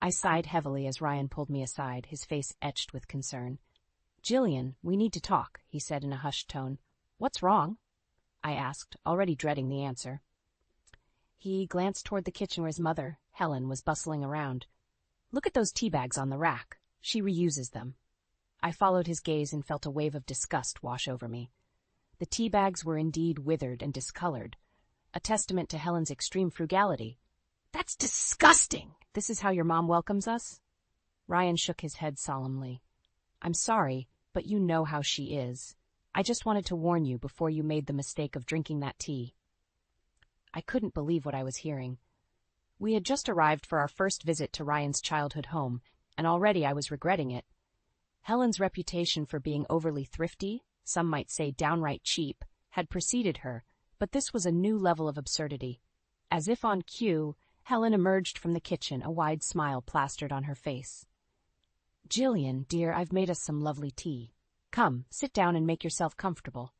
I sighed heavily as Ryan pulled me aside, his face etched with concern. "Jillian, we need to talk," he said in a hushed tone. "What's wrong?" I asked, already dreading the answer. He glanced toward the kitchen where his mother, Helen, was bustling around. "Look at those tea bags on the rack. She reuses them." I followed his gaze and felt a wave of disgust wash over me. The tea bags were indeed withered and discolored, a testament to Helen's extreme frugality. "That's disgusting! This is how your mom welcomes us?" Ryan shook his head solemnly. "I'm sorry, but you know how she is. I just wanted to warn you before you made the mistake of drinking that tea." I couldn't believe what I was hearing. We had just arrived for our first visit to Ryan's childhood home, and already I was regretting it. Helen's reputation for being overly thrifty, some might say downright cheap, had preceded her, but this was a new level of absurdity. As if on cue, Helen emerged from the kitchen, a wide smile plastered on her face. "Jillian, dear, I've made us some lovely tea. Come, sit down and make yourself comfortable."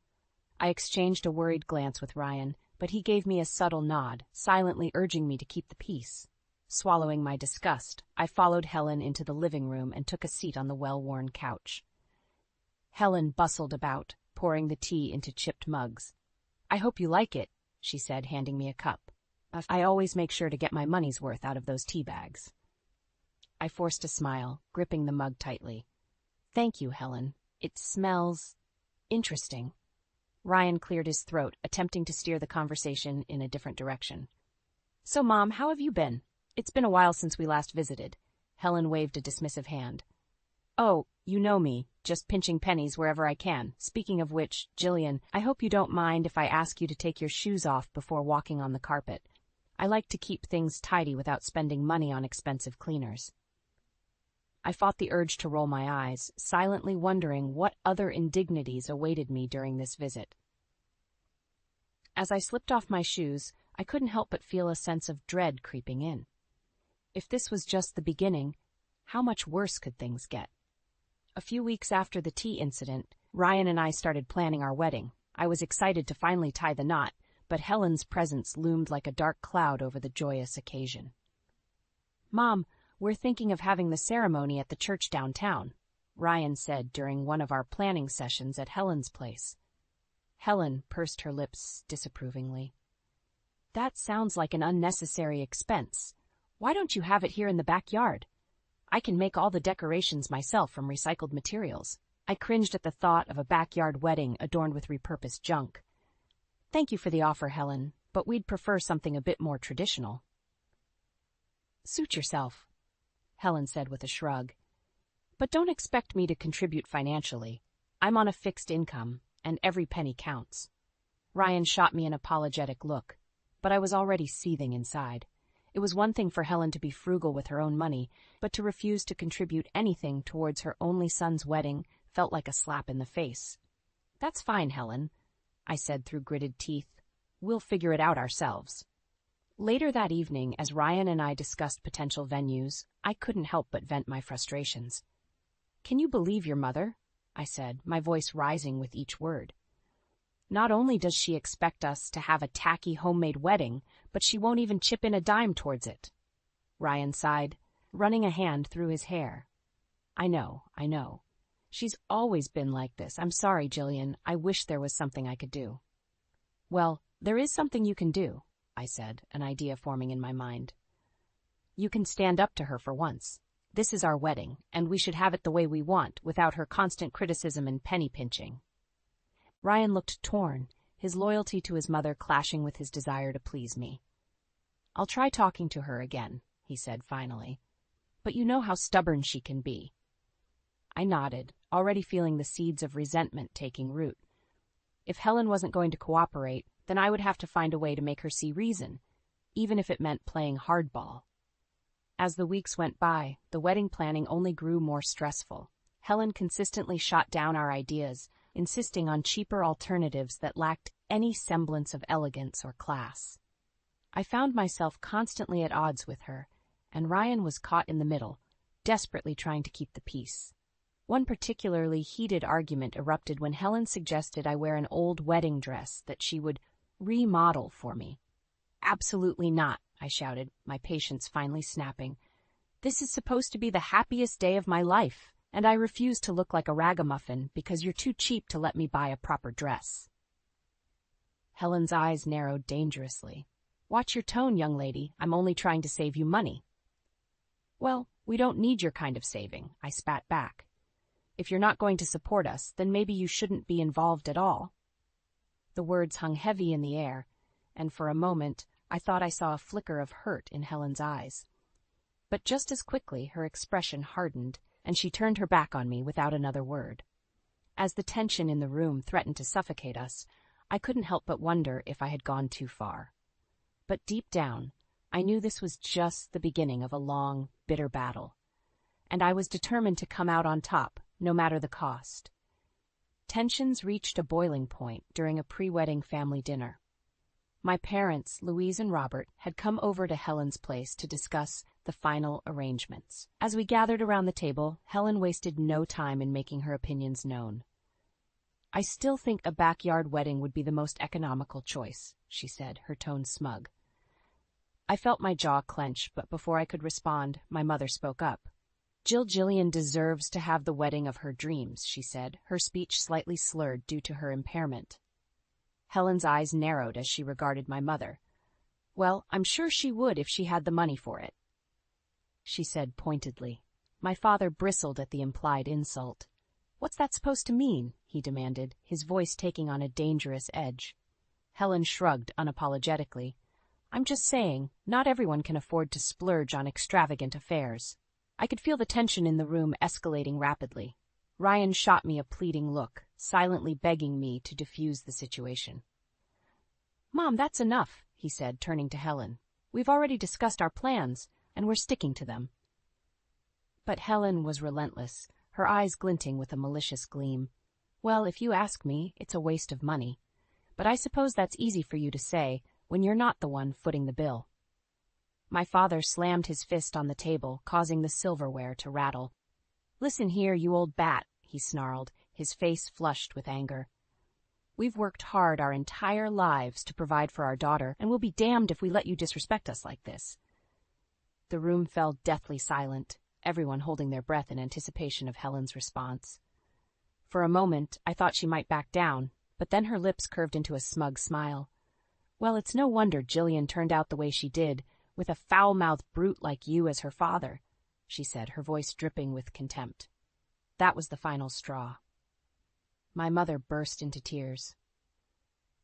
I exchanged a worried glance with Ryan, but he gave me a subtle nod, silently urging me to keep the peace. Swallowing my disgust, I followed Helen into the living room and took a seat on the well-worn couch. Helen bustled about, pouring the tea into chipped mugs. "I hope you like it," she said, handing me a cup. "I always make sure to get my money's worth out of those tea bags." I forced a smile, gripping the mug tightly. "Thank you, Helen. It smells interesting." Ryan cleared his throat, attempting to steer the conversation in a different direction. "So, Mom, how have you been? It's been a while since we last visited." Helen waved a dismissive hand. "Oh, you know me, just pinching pennies wherever I can. Speaking of which, Jillian, I hope you don't mind if I ask you to take your shoes off before walking on the carpet. I like to keep things tidy without spending money on expensive cleaners." I fought the urge to roll my eyes, silently wondering what other indignities awaited me during this visit. As I slipped off my shoes, I couldn't help but feel a sense of dread creeping in. If this was just the beginning, how much worse could things get? A few weeks after the tea incident, Ryan and I started planning our wedding. I was excited to finally tie the knot, but Helen's presence loomed like a dark cloud over the joyous occasion. "Mom, we're thinking of having the ceremony at the church downtown," Ryan said during one of our planning sessions at Helen's place. Helen pursed her lips disapprovingly. "That sounds like an unnecessary expense. Why don't you have it here in the backyard? I can make all the decorations myself from recycled materials." I cringed at the thought of a backyard wedding adorned with repurposed junk. "Thank you for the offer, Helen, but we'd prefer something a bit more traditional." "Suit yourself," Helen said with a shrug. "But don't expect me to contribute financially. I'm on a fixed income, and every penny counts." Ryan shot me an apologetic look, but I was already seething inside. It was one thing for Helen to be frugal with her own money, but to refuse to contribute anything towards her only son's wedding felt like a slap in the face. "That's fine, Helen," I said through gritted teeth. "We'll figure it out ourselves." Later that evening, as Ryan and I discussed potential venues, I couldn't help but vent my frustrations. "Can you believe your mother?" I said, my voice rising with each word. "Not only does she expect us to have a tacky homemade wedding, but she won't even chip in a dime towards it." Ryan sighed, running a hand through his hair. I know. She's always been like this. I'm sorry, Jillian. I wish there was something I could do." "Well, there is something you can do," I said, an idea forming in my mind. "You can stand up to her for once. This is our wedding, and we should have it the way we want, without her constant criticism and penny pinching." Ryan looked torn, his loyalty to his mother clashing with his desire to please me. "I'll try talking to her again," he said finally. "But you know how stubborn she can be." I nodded, already feeling the seeds of resentment taking root. If Helen wasn't going to cooperate, then I would have to find a way to make her see reason, even if it meant playing hardball. As the weeks went by, the wedding planning only grew more stressful. Helen consistently shot down our ideas, insisting on cheaper alternatives that lacked any semblance of elegance or class. I found myself constantly at odds with her, and Ryan was caught in the middle, desperately trying to keep the peace. One particularly heated argument erupted when Helen suggested I wear an old wedding dress that she would remodel for me. "Absolutely not," I shouted, my patience finally snapping. This is supposed to be the happiest day of my life, and I refuse to look like a ragamuffin because you're too cheap to let me buy a proper dress." Helen's eyes narrowed dangerously. "Watch your tone, young lady. I'm only trying to save you money." "Well, we don't need your kind of saving," I spat back. "If you're not going to support us, then maybe you shouldn't be involved at all." The words hung heavy in the air, and for a moment I thought I saw a flicker of hurt in Helen's eyes. But just as quickly her expression hardened, and she turned her back on me without another word. As the tension in the room threatened to suffocate us, I couldn't help but wonder if I had gone too far. But deep down, I knew this was just the beginning of a long, bitter battle, and I was determined to come out on top, no matter the cost. Tensions reached a boiling point during a pre-wedding family dinner. My parents, Louise and Robert, had come over to Helen's place to discuss the final arrangements. As we gathered around the table, Helen wasted no time in making her opinions known. "I still think a backyard wedding would be the most economical choice," she said, her tone smug. I felt my jaw clench, but before I could respond, my mother spoke up. Jillian deserves to have the wedding of her dreams," she said, her speech slightly slurred due to her impairment. Helen's eyes narrowed as she regarded my mother. "Well, I'm sure she would if she had the money for it," she said pointedly. My father bristled at the implied insult. "What's that supposed to mean?" he demanded, his voice taking on a dangerous edge. Helen shrugged unapologetically. "I'm just saying, not everyone can afford to splurge on extravagant affairs." I could feel the tension in the room escalating rapidly. Ryan shot me a pleading look, silently begging me to defuse the situation. "Mom, that's enough," he said, turning to Helen. "We've already discussed our plans, and we're sticking to them." But Helen was relentless, her eyes glinting with a malicious gleam. "Well, if you ask me, it's a waste of money. But I suppose that's easy for you to say when you're not the one footing the bill." My father slammed his fist on the table, causing the silverware to rattle. "Listen here, you old bat," he snarled, his face flushed with anger. "We've worked hard our entire lives to provide for our daughter, and we'll be damned if we let you disrespect us like this." The room fell deathly silent, everyone holding their breath in anticipation of Helen's response. For a moment, I thought she might back down, but then her lips curved into a smug smile. "Well, it's no wonder Jillian turned out the way she did, with a foul-mouthed brute like you as her father," she said, her voice dripping with contempt. That was the final straw. My mother burst into tears,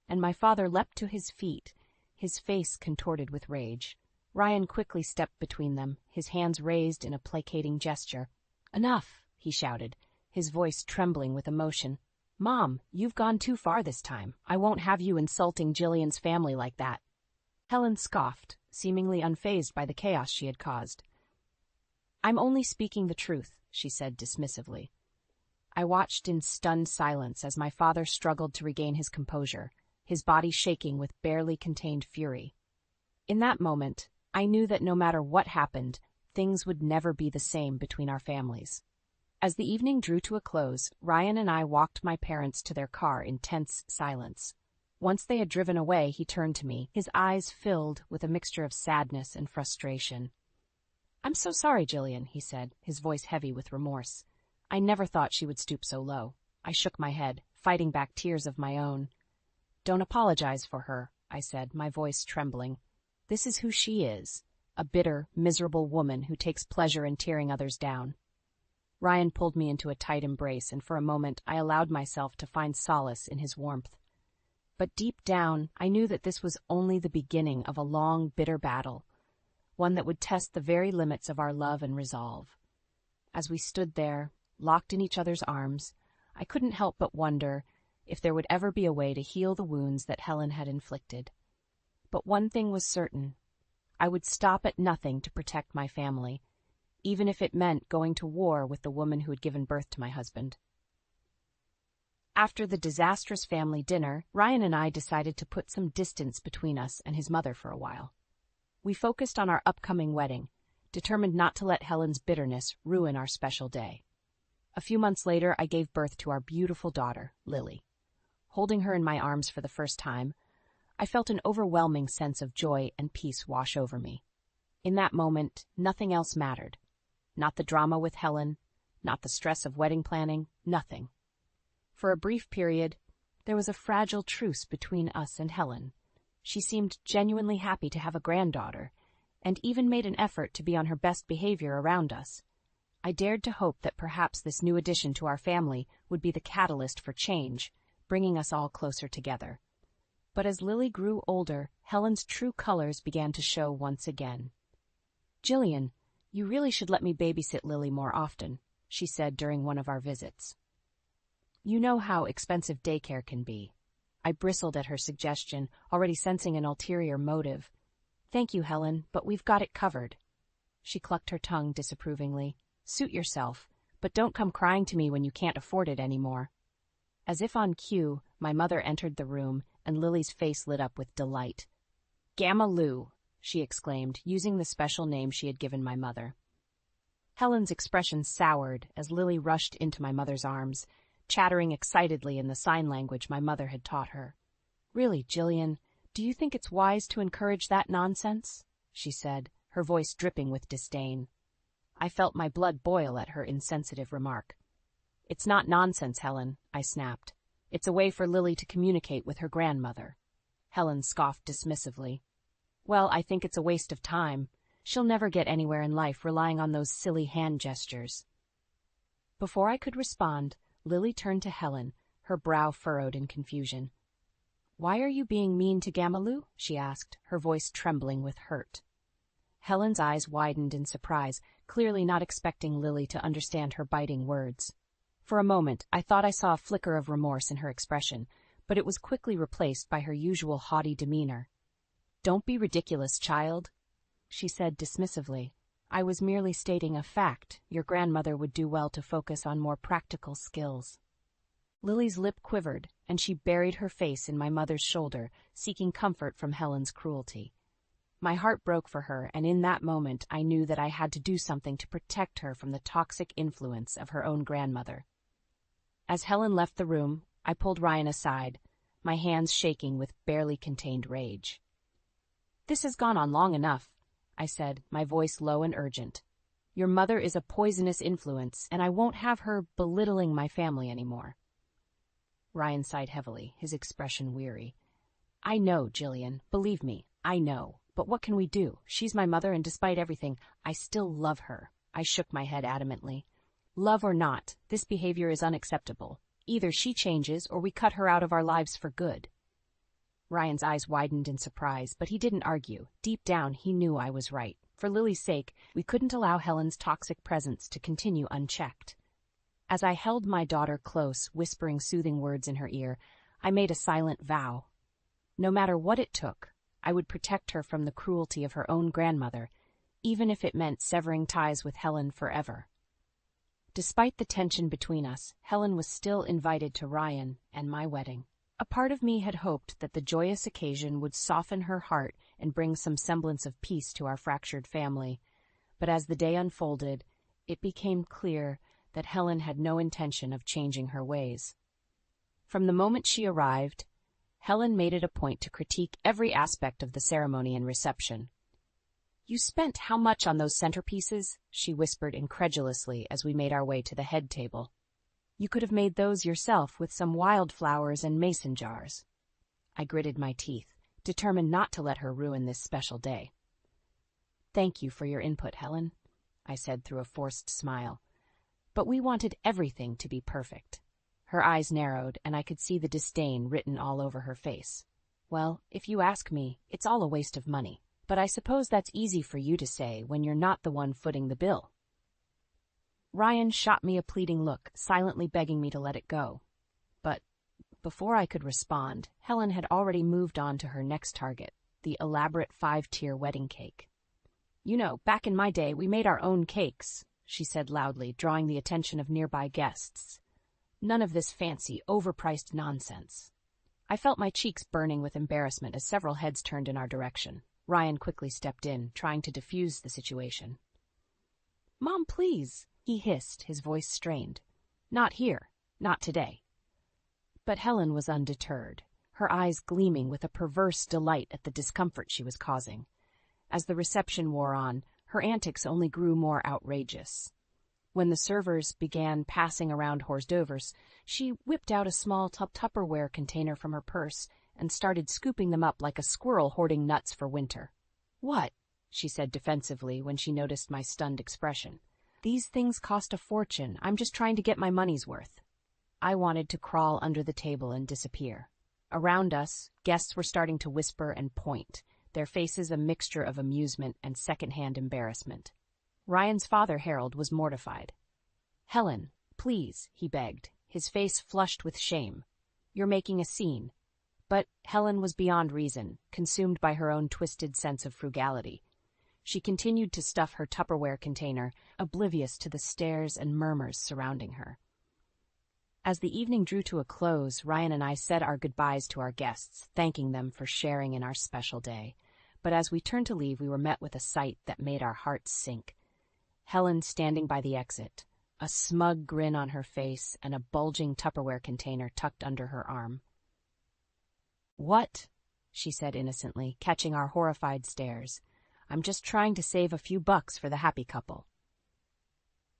and my father leapt to his feet, his face contorted with rage. Ryan quickly stepped between them, his hands raised in a placating gesture. "Enough," he shouted, his voice trembling with emotion. "Mom, you've gone too far this time. I won't have you insulting Jillian's family like that." Helen scoffed, seemingly unfazed by the chaos she had caused. "I'm only speaking the truth," she said dismissively. I watched in stunned silence as my father struggled to regain his composure, his body shaking with barely contained fury. In that moment, I knew that no matter what happened, things would never be the same between our families. As the evening drew to a close, Ryan and I walked my parents to their car in tense silence. Once they had driven away, he turned to me, his eyes filled with a mixture of sadness and frustration. "I'm so sorry, Jillian," he said, his voice heavy with remorse. "I never thought she would stoop so low." I shook my head, fighting back tears of my own. "Don't apologize for her," I said, my voice trembling. "This is who she is, a bitter, miserable woman who takes pleasure in tearing others down." Ryan pulled me into a tight embrace, and for a moment I allowed myself to find solace in his warmth. But deep down, I knew that this was only the beginning of a long, bitter battle, one that would test the very limits of our love and resolve. As we stood there, locked in each other's arms, I couldn't help but wonder if there would ever be a way to heal the wounds that Helen had inflicted. But one thing was certain. I would stop at nothing to protect my family, even if it meant going to war with the woman who had given birth to my husband. After the disastrous family dinner, Ryan and I decided to put some distance between us and his mother for a while. We focused on our upcoming wedding, determined not to let Helen's bitterness ruin our special day. A few months later, I gave birth to our beautiful daughter, Lily. Holding her in my arms for the first time, I felt an overwhelming sense of joy and peace wash over me. In that moment, nothing else mattered. Not the drama with Helen, not the stress of wedding planning, nothing. For a brief period, there was a fragile truce between us and Helen. She seemed genuinely happy to have a granddaughter, and even made an effort to be on her best behavior around us. I dared to hope that perhaps this new addition to our family would be the catalyst for change, bringing us all closer together. But as Lily grew older, Helen's true colors began to show once again. "Jillian, you really should let me babysit Lily more often," she said during one of our visits. "You know how expensive daycare can be." I bristled at her suggestion, already sensing an ulterior motive. "Thank you, Helen, but we've got it covered." She clucked her tongue disapprovingly. "Suit yourself, but don't come crying to me when you can't afford it anymore." As if on cue, my mother entered the room, and Lily's face lit up with delight. "Gamma Lou," she exclaimed, using the special name she had given my mother. Helen's expression soured as Lily rushed into my mother's arms, chattering excitedly in the sign language my mother had taught her. "Really, Jillian, do you think it's wise to encourage that nonsense?" she said, her voice dripping with disdain. I felt my blood boil at her insensitive remark. "It's not nonsense, Helen," I snapped. "It's a way for Lily to communicate with her grandmother." Helen scoffed dismissively. "Well, I think it's a waste of time. She'll never get anywhere in life relying on those silly hand gestures." Before I could respond, Lily turned to Helen, her brow furrowed in confusion. "Why are you being mean to Gamalou?" she asked, her voice trembling with hurt. Helen's eyes widened in surprise, clearly not expecting Lily to understand her biting words. For a moment, I thought I saw a flicker of remorse in her expression, but it was quickly replaced by her usual haughty demeanor. "Don't be ridiculous, child," she said dismissively. "I was merely stating a fact. Your grandmother would do well to focus on more practical skills." Lily's lip quivered, and she buried her face in my mother's shoulder, seeking comfort from Helen's cruelty. My heart broke for her, and in that moment I knew that I had to do something to protect her from the toxic influence of her own grandmother. As Helen left the room, I pulled Ryan aside, my hands shaking with barely contained rage. "This has gone on long enough," I said, my voice low and urgent. "Your mother is a poisonous influence, and I won't have her belittling my family anymore." Ryan sighed heavily, his expression weary. "I know, Jillian. Believe me, I know. But what can we do? She's my mother, and despite everything, I still love her." I shook my head adamantly. "Love or not, this behavior is unacceptable. Either she changes, or we cut her out of our lives for good." Ryan's eyes widened in surprise, but he didn't argue. Deep down, he knew I was right. For Lily's sake, we couldn't allow Helen's toxic presence to continue unchecked. As I held my daughter close, whispering soothing words in her ear, I made a silent vow. No matter what it took, I would protect her from the cruelty of her own grandmother, even if it meant severing ties with Helen forever. Despite the tension between us, Helen was still invited to Ryan and my wedding. A part of me had hoped that the joyous occasion would soften her heart and bring some semblance of peace to our fractured family. But as the day unfolded, it became clear that Helen had no intention of changing her ways. From the moment she arrived, Helen made it a point to critique every aspect of the ceremony and reception. "You spent how much on those centerpieces?" she whispered incredulously as we made our way to the head table. "You could have made those yourself with some wildflowers and mason jars." I gritted my teeth, determined not to let her ruin this special day. "Thank you for your input, Helen," I said through a forced smile. "But we wanted everything to be perfect." Her eyes narrowed, and I could see the disdain written all over her face. "Well, if you ask me, it's all a waste of money. But I suppose that's easy for you to say when you're not the one footing the bill." Ryan shot me a pleading look, silently begging me to let it go. But before I could respond, Helen had already moved on to her next target, the elaborate 5-tier wedding cake. "You know, back in my day, we made our own cakes," she said loudly, drawing the attention of nearby guests. "None of this fancy, overpriced nonsense." I felt my cheeks burning with embarrassment as several heads turned in our direction. Ryan quickly stepped in, trying to defuse the situation. "Mom, please," he hissed, his voice strained. "Not here. Not today." But Helen was undeterred, her eyes gleaming with a perverse delight at the discomfort she was causing. As the reception wore on, her antics only grew more outrageous. When the servers began passing around hors d'oeuvres, she whipped out a small Tupperware container from her purse and started scooping them up like a squirrel hoarding nuts for winter. "What?" she said defensively when she noticed my stunned expression. "These things cost a fortune. I'm just trying to get my money's worth." I wanted to crawl under the table and disappear. Around us, guests were starting to whisper and point, their faces a mixture of amusement and second-hand embarrassment. Ryan's father, Harold, was mortified. "Helen, please," he begged, his face flushed with shame. "You're making a scene." But Helen was beyond reason, consumed by her own twisted sense of frugality. She continued to stuff her Tupperware container, oblivious to the stares and murmurs surrounding her. As the evening drew to a close, Ryan and I said our goodbyes to our guests, thanking them for sharing in our special day. But as we turned to leave, we were met with a sight that made our hearts sink. Helen standing by the exit, a smug grin on her face and a bulging Tupperware container tucked under her arm. "What?" she said innocently, catching our horrified stares. "I'm just trying to save a few bucks for the happy couple."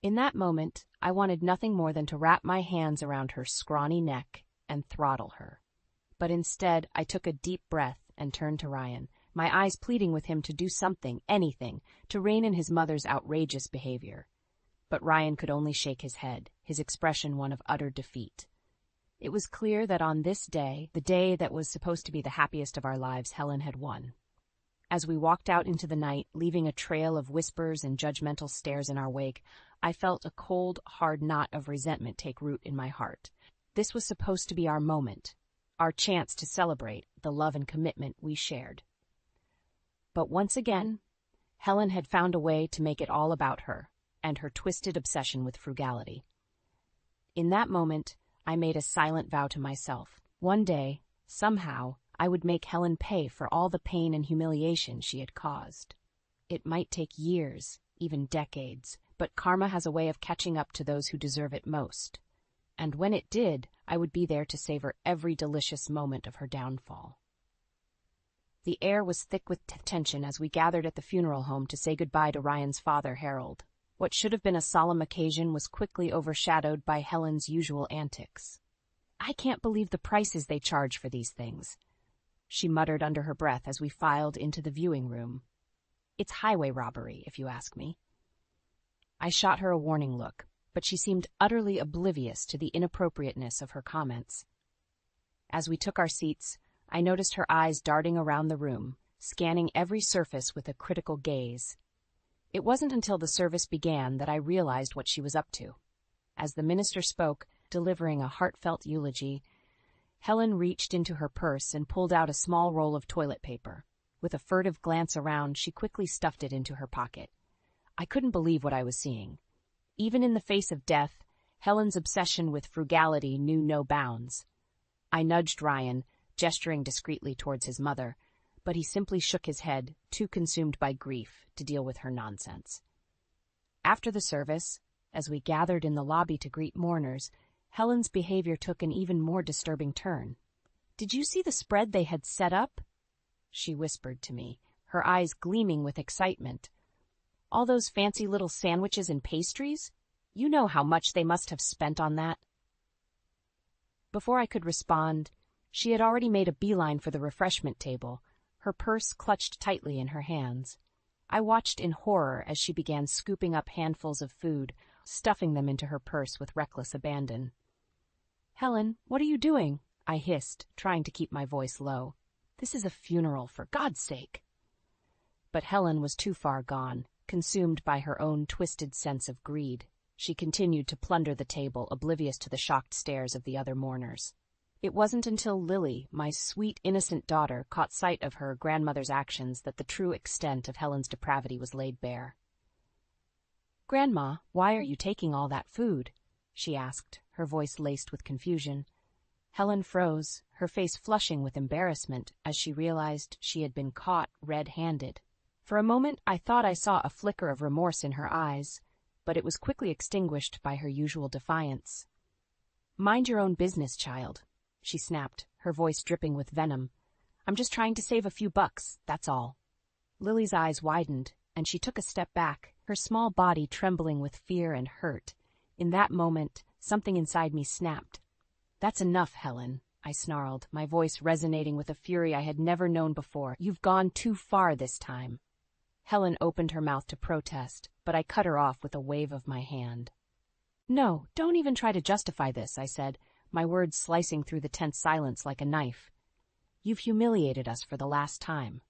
In that moment, I wanted nothing more than to wrap my hands around her scrawny neck and throttle her. But instead, I took a deep breath and turned to Ryan, my eyes pleading with him to do something, anything, to rein in his mother's outrageous behavior. But Ryan could only shake his head, his expression one of utter defeat. It was clear that on this day, the day that was supposed to be the happiest of our lives, Helen had won. As we walked out into the night, leaving a trail of whispers and judgmental stares in our wake, I felt a cold, hard knot of resentment take root in my heart. This was supposed to be our moment, our chance to celebrate the love and commitment we shared. But once again, Helen had found a way to make it all about her and her twisted obsession with frugality. In that moment, I made a silent vow to myself. One day, somehow, I would make Helen pay for all the pain and humiliation she had caused. It might take years, even decades, but karma has a way of catching up to those who deserve it most. And when it did, I would be there to savor every delicious moment of her downfall. The air was thick with tension as we gathered at the funeral home to say goodbye to Ryan's father, Harold. What should have been a solemn occasion was quickly overshadowed by Helen's usual antics. "I can't believe the prices they charge for these things," she muttered under her breath as we filed into the viewing room. "It's highway robbery, if you ask me." I shot her a warning look, but she seemed utterly oblivious to the inappropriateness of her comments. As we took our seats, I noticed her eyes darting around the room, scanning every surface with a critical gaze. It wasn't until the service began that I realized what she was up to. As the minister spoke, delivering a heartfelt eulogy, Helen reached into her purse and pulled out a small roll of toilet paper. With a furtive glance around, she quickly stuffed it into her pocket. I couldn't believe what I was seeing. Even in the face of death, Helen's obsession with frugality knew no bounds. I nudged Ryan, gesturing discreetly towards his mother, but he simply shook his head, too consumed by grief to deal with her nonsense. After the service, as we gathered in the lobby to greet mourners, Helen's behavior took an even more disturbing turn. "Did you see the spread they had set up?" she whispered to me, her eyes gleaming with excitement. "All those fancy little sandwiches and pastries? You know how much they must have spent on that." Before I could respond, she had already made a beeline for the refreshment table, her purse clutched tightly in her hands. I watched in horror as she began scooping up handfuls of food, stuffing them into her purse with reckless abandon. "Helen, what are you doing?" I hissed, trying to keep my voice low. "This is a funeral, for God's sake." But Helen was too far gone, consumed by her own twisted sense of greed. She continued to plunder the table, oblivious to the shocked stares of the other mourners. It wasn't until Lily, my sweet, innocent daughter, caught sight of her grandmother's actions that the true extent of Helen's depravity was laid bare. "Grandma, why are you taking all that food?" she asked, her voice laced with confusion. Helen froze, her face flushing with embarrassment as she realized she had been caught red-handed. For a moment, I thought I saw a flicker of remorse in her eyes, but it was quickly extinguished by her usual defiance. "Mind your own business, child," she snapped, her voice dripping with venom. "I'm just trying to save a few bucks, that's all." Lily's eyes widened, and she took a step back, her small body trembling with fear and hurt. In that moment, something inside me snapped. "That's enough, Helen," I snarled, my voice resonating with a fury I had never known before. "You've gone too far this time." Helen opened her mouth to protest, but I cut her off with a wave of my hand. "No, don't even try to justify this," I said, my words slicing through the tense silence like a knife. "You've humiliated us for the last time."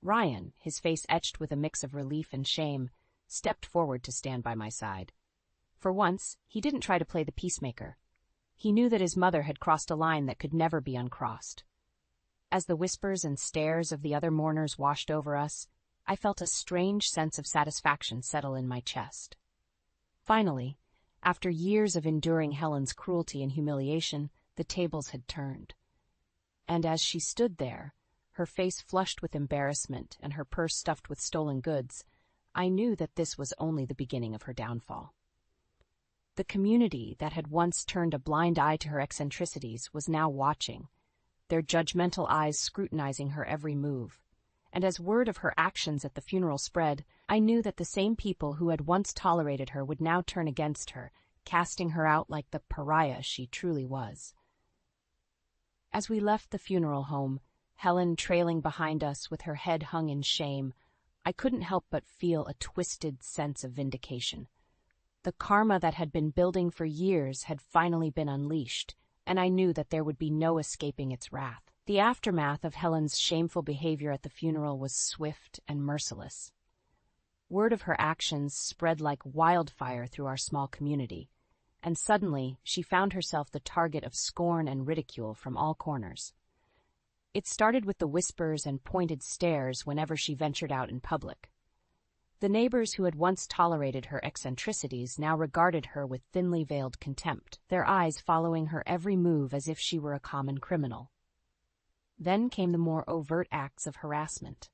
Ryan, his face etched with a mix of relief and shame, stepped forward to stand by my side. For once, he didn't try to play the peacemaker. He knew that his mother had crossed a line that could never be uncrossed. As the whispers and stares of the other mourners washed over us, I felt a strange sense of satisfaction settle in my chest. Finally, after years of enduring Helen's cruelty and humiliation, the tables had turned. And as she stood there, her face flushed with embarrassment and her purse stuffed with stolen goods, I knew that this was only the beginning of her downfall. The community that had once turned a blind eye to her eccentricities was now watching, their judgmental eyes scrutinizing her every move. And as word of her actions at the funeral spread, I knew that the same people who had once tolerated her would now turn against her, casting her out like the pariah she truly was. As we left the funeral home, Helen trailing behind us with her head hung in shame, I couldn't help but feel a twisted sense of vindication. The karma that had been building for years had finally been unleashed, and I knew that there would be no escaping its wrath. The aftermath of Helen's shameful behavior at the funeral was swift and merciless. Word of her actions spread like wildfire through our small community, and suddenly she found herself the target of scorn and ridicule from all corners. It started with the whispers and pointed stares whenever she ventured out in public. The neighbors who had once tolerated her eccentricities now regarded her with thinly veiled contempt, their eyes following her every move as if she were a common criminal. Then came the more overt acts of harassment.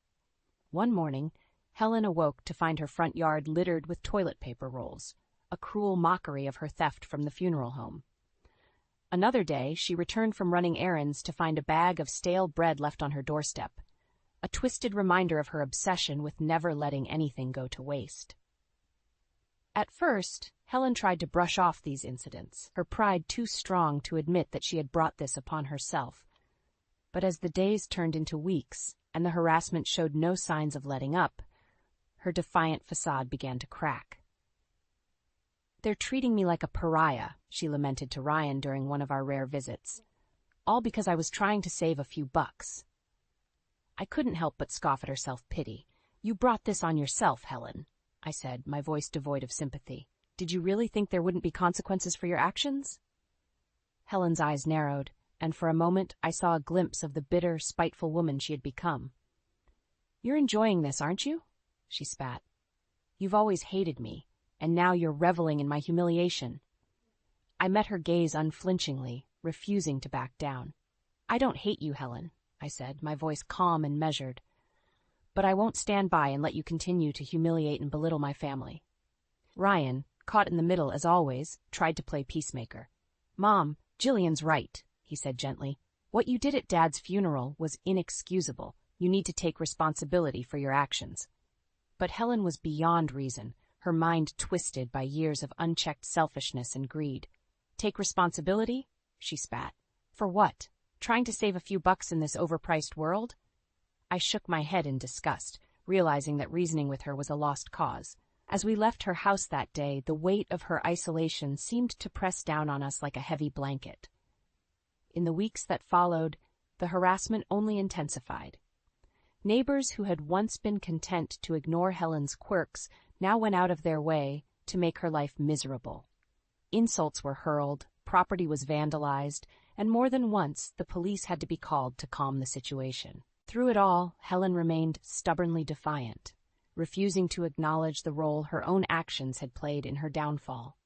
One morning, Helen awoke to find her front yard littered with toilet paper rolls, a cruel mockery of her theft from the funeral home. Another day, she returned from running errands to find a bag of stale bread left on her doorstep, a twisted reminder of her obsession with never letting anything go to waste. At first, Helen tried to brush off these incidents, her pride too strong to admit that she had brought this upon herself. But as the days turned into weeks, and the harassment showed no signs of letting up, her defiant facade began to crack. "They're treating me like a pariah," she lamented to Ryan during one of our rare visits. "All because I was trying to save a few bucks." I couldn't help but scoff at her self-pity. "You brought this on yourself, Helen," I said, my voice devoid of sympathy. "Did you really think there wouldn't be consequences for your actions?" Helen's eyes narrowed, and for a moment I saw a glimpse of the bitter, spiteful woman she had become. "You're enjoying this, aren't you?" she spat. "You've always hated me, and now you're reveling in my humiliation." I met her gaze unflinchingly, refusing to back down. "I don't hate you, Helen," I said, my voice calm and measured. "But I won't stand by and let you continue to humiliate and belittle my family." Ryan, caught in the middle as always, tried to play peacemaker. "Mom, Jillian's right," he said gently. "What you did at Dad's funeral was inexcusable. You need to take responsibility for your actions." But Helen was beyond reason, her mind twisted by years of unchecked selfishness and greed. "Take responsibility?" she spat. "For what? Trying to save a few bucks in this overpriced world?" I shook my head in disgust, realizing that reasoning with her was a lost cause. As we left her house that day, the weight of her isolation seemed to press down on us like a heavy blanket. In the weeks that followed, the harassment only intensified. Neighbors who had once been content to ignore Helen's quirks now went out of their way to make her life miserable. Insults were hurled, property was vandalized, and more than once the police had to be called to calm the situation. Through it all, Helen remained stubbornly defiant, refusing to acknowledge the role her own actions had played in her downfall.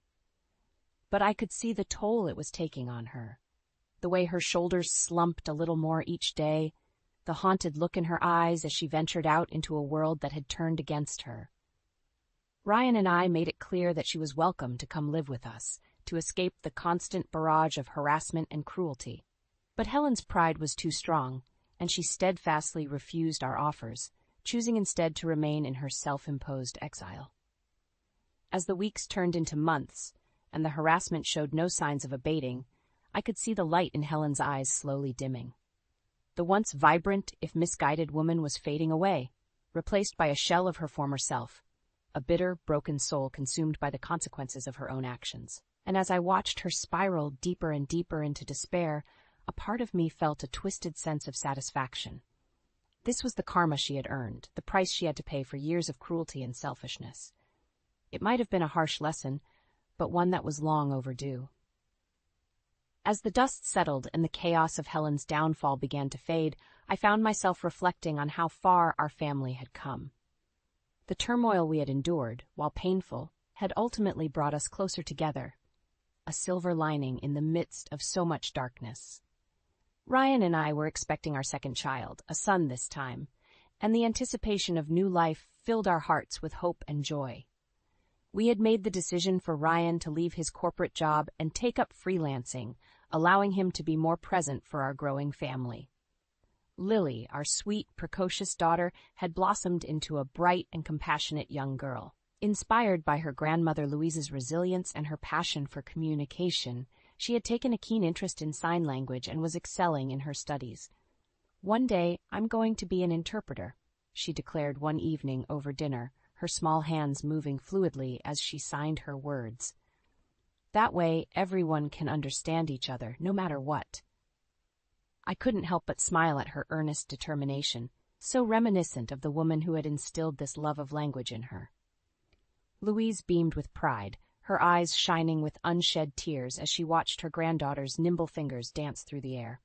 But I could see the toll it was taking on her. The way her shoulders slumped a little more each day, the haunted look in her eyes as she ventured out into a world that had turned against her. Ryan and I made it clear that she was welcome to come live with us, to escape the constant barrage of harassment and cruelty. But Helen's pride was too strong, and she steadfastly refused our offers, choosing instead to remain in her self-imposed exile. As the weeks turned into months, and the harassment showed no signs of abating, I could see the light in Helen's eyes slowly dimming. The once vibrant, if misguided woman was fading away, replaced by a shell of her former self, a bitter, broken soul consumed by the consequences of her own actions. And as I watched her spiral deeper and deeper into despair, a part of me felt a twisted sense of satisfaction. This was the karma she had earned, the price she had to pay for years of cruelty and selfishness. It might have been a harsh lesson, but one that was long overdue. As the dust settled and the chaos of Helen's downfall began to fade, I found myself reflecting on how far our family had come. The turmoil we had endured, while painful, had ultimately brought us closer together, a silver lining in the midst of so much darkness. Ryan and I were expecting our second child, a son this time, and the anticipation of new life filled our hearts with hope and joy. We had made the decision for Ryan to leave his corporate job and take up freelancing, allowing him to be more present for our growing family. Lily, our sweet, precocious daughter, had blossomed into a bright and compassionate young girl. Inspired by her grandmother Louise's resilience and her passion for communication, she had taken a keen interest in sign language and was excelling in her studies. "One day, I'm going to be an interpreter," she declared one evening over dinner, her small hands moving fluidly as she signed her words. "That way, everyone can understand each other, no matter what." I couldn't help but smile at her earnest determination, so reminiscent of the woman who had instilled this love of language in her. Louise beamed with pride, her eyes shining with unshed tears as she watched her granddaughter's nimble fingers dance through the air.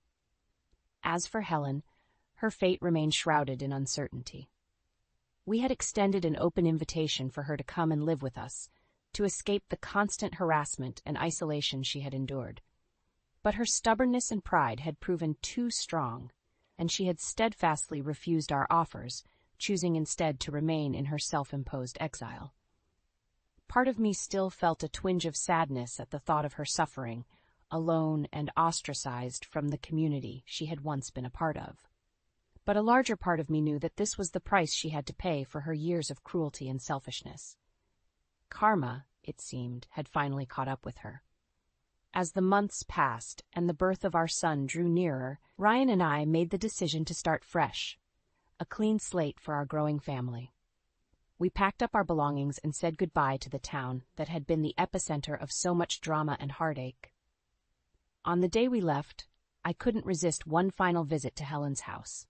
As for Helen, her fate remained shrouded in uncertainty. We had extended an open invitation for her to come and live with us, to escape the constant harassment and isolation she had endured. But her stubbornness and pride had proven too strong, and she had steadfastly refused our offers, choosing instead to remain in her self-imposed exile. Part of me still felt a twinge of sadness at the thought of her suffering, alone and ostracized from the community she had once been a part of. But a larger part of me knew that this was the price she had to pay for her years of cruelty and selfishness. Karma, it seemed, had finally caught up with her. As the months passed and the birth of our son drew nearer, Ryan and I made the decision to start fresh, a clean slate for our growing family. We packed up our belongings and said goodbye to the town that had been the epicenter of so much drama and heartache. On the day we left, I couldn't resist one final visit to Helen's house.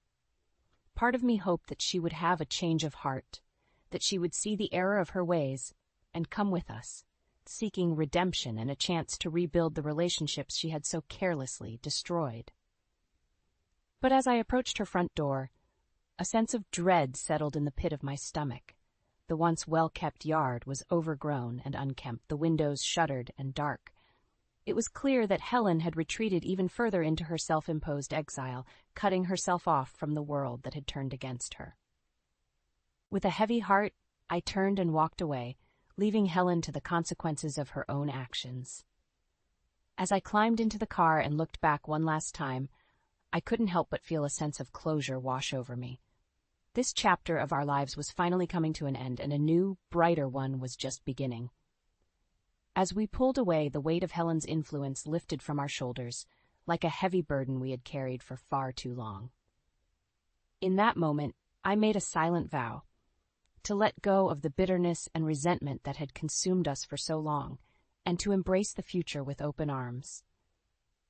Part of me hoped that she would have a change of heart, that she would see the error of her ways and come with us, seeking redemption and a chance to rebuild the relationships she had so carelessly destroyed. But as I approached her front door, a sense of dread settled in the pit of my stomach. The once well-kept yard was overgrown and unkempt, the windows shuttered and dark. It was clear that Helen had retreated even further into her self-imposed exile, cutting herself off from the world that had turned against her. With a heavy heart, I turned and walked away, leaving Helen to the consequences of her own actions. As I climbed into the car and looked back one last time, I couldn't help but feel a sense of closure wash over me. This chapter of our lives was finally coming to an end, and a new, brighter one was just beginning. As we pulled away, the weight of Helen's influence lifted from our shoulders, like a heavy burden we had carried for far too long. In that moment, I made a silent vow to let go of the bitterness and resentment that had consumed us for so long, and to embrace the future with open arms.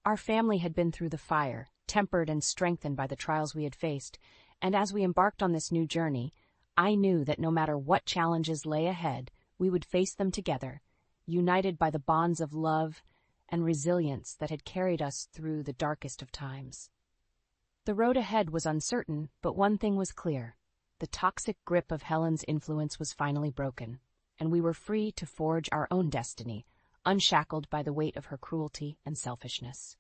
Our family had been through the fire, tempered and strengthened by the trials we had faced, and as we embarked on this new journey, I knew that no matter what challenges lay ahead, we would face them together, united by the bonds of love and resilience that had carried us through the darkest of times. The road ahead was uncertain, but one thing was clear. The toxic grip of Helen's influence was finally broken, and we were free to forge our own destiny, unshackled by the weight of her cruelty and selfishness.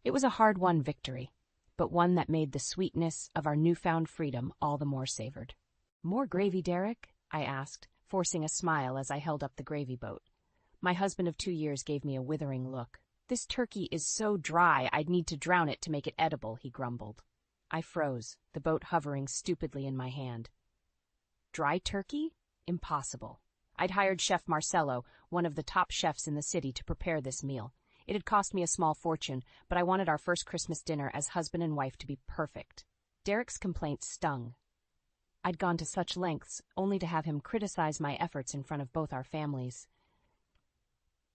It was a hard-won victory, but one that made the sweetness of our newfound freedom all the more savored. "More gravy, Derek?" I asked, forcing a smile as I held up the gravy boat. My husband of 2 years gave me a withering look. "This turkey is so dry I'd need to drown it to make it edible," he grumbled. I froze, the boat hovering stupidly in my hand. Dry turkey? Impossible. I'd hired Chef Marcello, one of the top chefs in the city, to prepare this meal. It had cost me a small fortune, but I wanted our first Christmas dinner as husband and wife to be perfect. Derek's complaints stung. I'd gone to such lengths, only to have him criticize my efforts in front of both our families.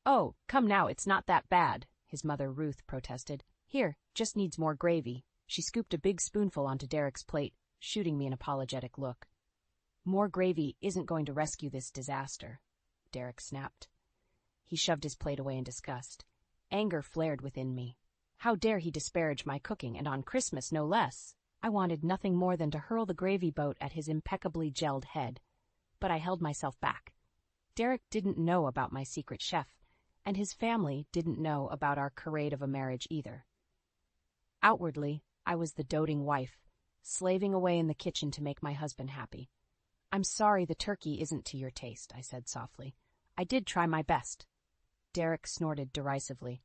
"Oh, come now, it's not that bad," his mother Ruth protested. "Here, just needs more gravy." She scooped a big spoonful onto Derek's plate, shooting me an apologetic look. "More gravy isn't going to rescue this disaster," Derek snapped. He shoved his plate away in disgust. Anger flared within me. How dare he disparage my cooking, and on Christmas no less? I wanted nothing more than to hurl the gravy boat at his impeccably gelled head. But I held myself back. Derek didn't know about my secret chef, and his family didn't know about our charade of a marriage either. Outwardly, I was the doting wife, slaving away in the kitchen to make my husband happy. "I'm sorry the turkey isn't to your taste," I said softly. "I did try my best." Derek snorted derisively.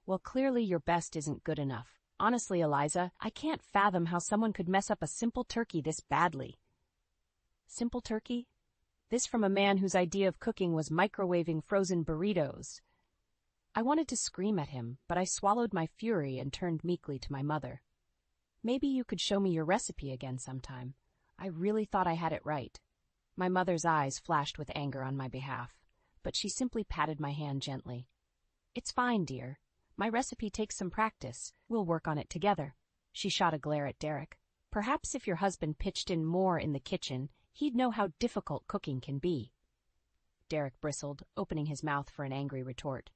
"Well, clearly your best isn't good enough. Honestly, Eliza, I can't fathom how someone could mess up a simple turkey this badly." Simple turkey? This from a man whose idea of cooking was microwaving frozen burritos. I wanted to scream at him, but I swallowed my fury and turned meekly to my mother. "Maybe you could show me your recipe again sometime. I really thought I had it right." My mother's eyes flashed with anger on my behalf, but she simply patted my hand gently. "It's fine, dear. My recipe takes some practice. We'll work on it together." She shot a glare at Derek. "Perhaps if your husband pitched in more in the kitchen, he'd know how difficult cooking can be." Derek bristled, opening his mouth for an angry retort.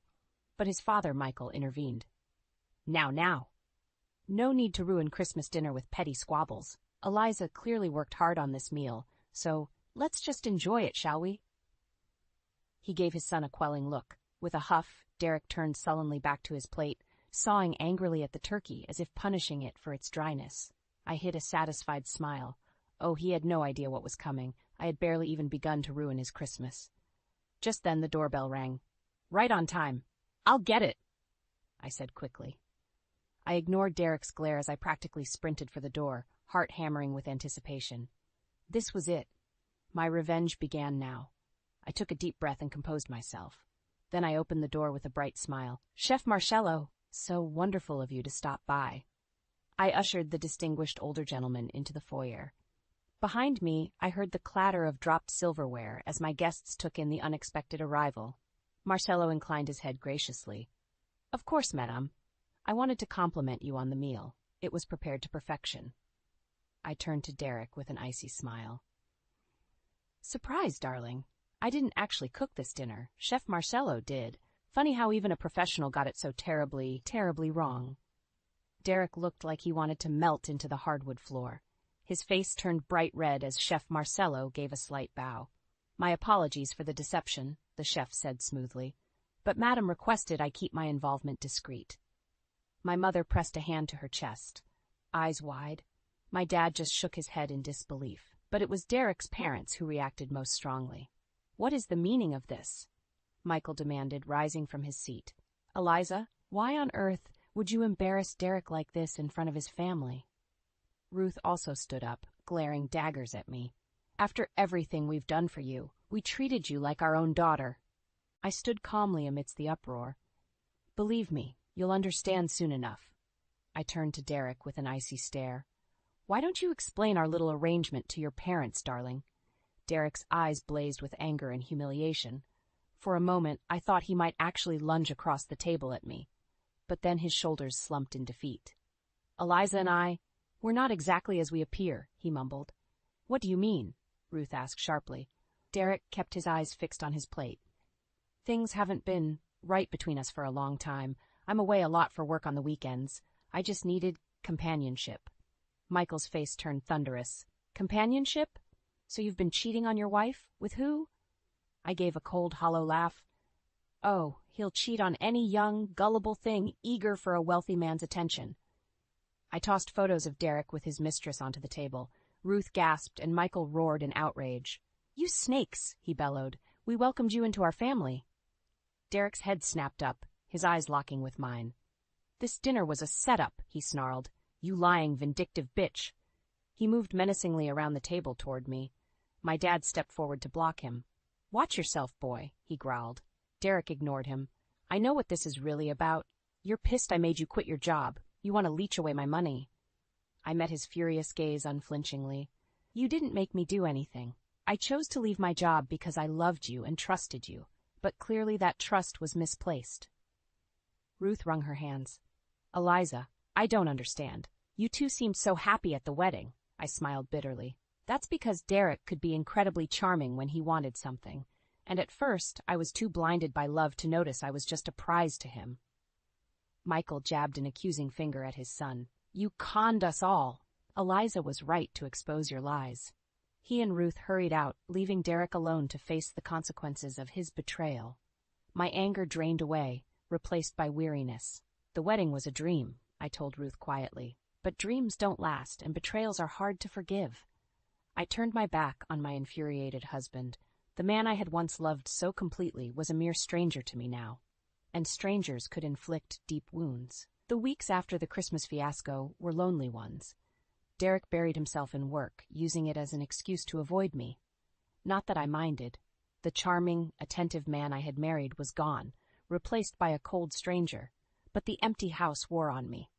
But his father, Michael, intervened. Now. No need to ruin Christmas dinner with petty squabbles. Eliza clearly worked hard on this meal, so let's just enjoy it, shall we?" He gave his son a quelling look. With a huff, Derek turned sullenly back to his plate, sawing angrily at the turkey as if punishing it for its dryness. I hid a satisfied smile. Oh, he had no idea what was coming. I had barely even begun to ruin his Christmas. Just then the doorbell rang. "Right on time. I'll get it," I said quickly. I ignored Derek's glare as I practically sprinted for the door, heart hammering with anticipation. This was it. My revenge began now. I took a deep breath and composed myself. Then I opened the door with a bright smile. "Chef Marcello, so wonderful of you to stop by." I ushered the distinguished older gentleman into the foyer. Behind me, I heard the clatter of dropped silverware as my guests took in the unexpected arrival. Marcello inclined his head graciously. "Of course, madame. I wanted to compliment you on the meal. It was prepared to perfection." I turned to Derek with an icy smile. "Surprise, darling. I didn't actually cook this dinner. Chef Marcello did. Funny how even a professional got it so terribly, terribly wrong." Derek looked like he wanted to melt into the hardwood floor. His face turned bright red as Chef Marcello gave a slight bow. "My apologies for the deception," the chef said smoothly, "but Madame requested I keep my involvement discreet." My mother pressed a hand to her chest, eyes wide. My dad just shook his head in disbelief, but it was Derek's parents who reacted most strongly. "What is the meaning of this?" Michael demanded, rising from his seat. "Eliza, why on earth would you embarrass Derek like this in front of his family?" Ruth also stood up, glaring daggers at me. "After everything we've done for you, we treated you like our own daughter." I stood calmly amidst the uproar. "Believe me, you'll understand soon enough." I turned to Derek with an icy stare. "Why don't you explain our little arrangement to your parents, darling?" Derek's eyes blazed with anger and humiliation. For a moment, I thought he might actually lunge across the table at me, but then his shoulders slumped in defeat. "Eliza and we're not exactly as we appear," he mumbled. "What do you mean?" Ruth asked sharply. Derek kept his eyes fixed on his plate. "Things haven't been right between us for a long time. I'm away a lot for work on the weekends. I just needed companionship." Michael's face turned thunderous. "Companionship? So you've been cheating on your wife? With who?" I gave a cold, hollow laugh. "Oh, he'll cheat on any young, gullible thing eager for a wealthy man's attention." I tossed photos of Derek with his mistress onto the table. Ruth gasped and Michael roared in outrage. "You snakes," he bellowed. "We welcomed you into our family." Derek's head snapped up, his eyes locking with mine. "This dinner was a setup," he snarled. "You lying, vindictive bitch." He moved menacingly around the table toward me. My dad stepped forward to block him. "Watch yourself, boy," he growled. Derek ignored him. "I know what this is really about. You're pissed I made you quit your job. You want to leech away my money." I met his furious gaze unflinchingly. "You didn't make me do anything. I chose to leave my job because I loved you and trusted you, but clearly that trust was misplaced." Ruth wrung her hands. "Eliza, I don't understand. You two seemed so happy at the wedding." I smiled bitterly. "That's because Derek could be incredibly charming when he wanted something, and at first I was too blinded by love to notice I was just a prize to him." Michael jabbed an accusing finger at his son. "You conned us all." "Eliza was right to expose your lies." He and Ruth hurried out, leaving Derek alone to face the consequences of his betrayal. My anger drained away, replaced by weariness. "The wedding was a dream," I told Ruth quietly. "But dreams don't last, and betrayals are hard to forgive." I turned my back on my infuriated husband. The man I had once loved so completely was a mere stranger to me now. And strangers could inflict deep wounds. The weeks after the Christmas fiasco were lonely ones. Derek buried himself in work, using it as an excuse to avoid me. Not that I minded. The charming, attentive man I had married was gone, replaced by a cold stranger, but the empty house wore on me.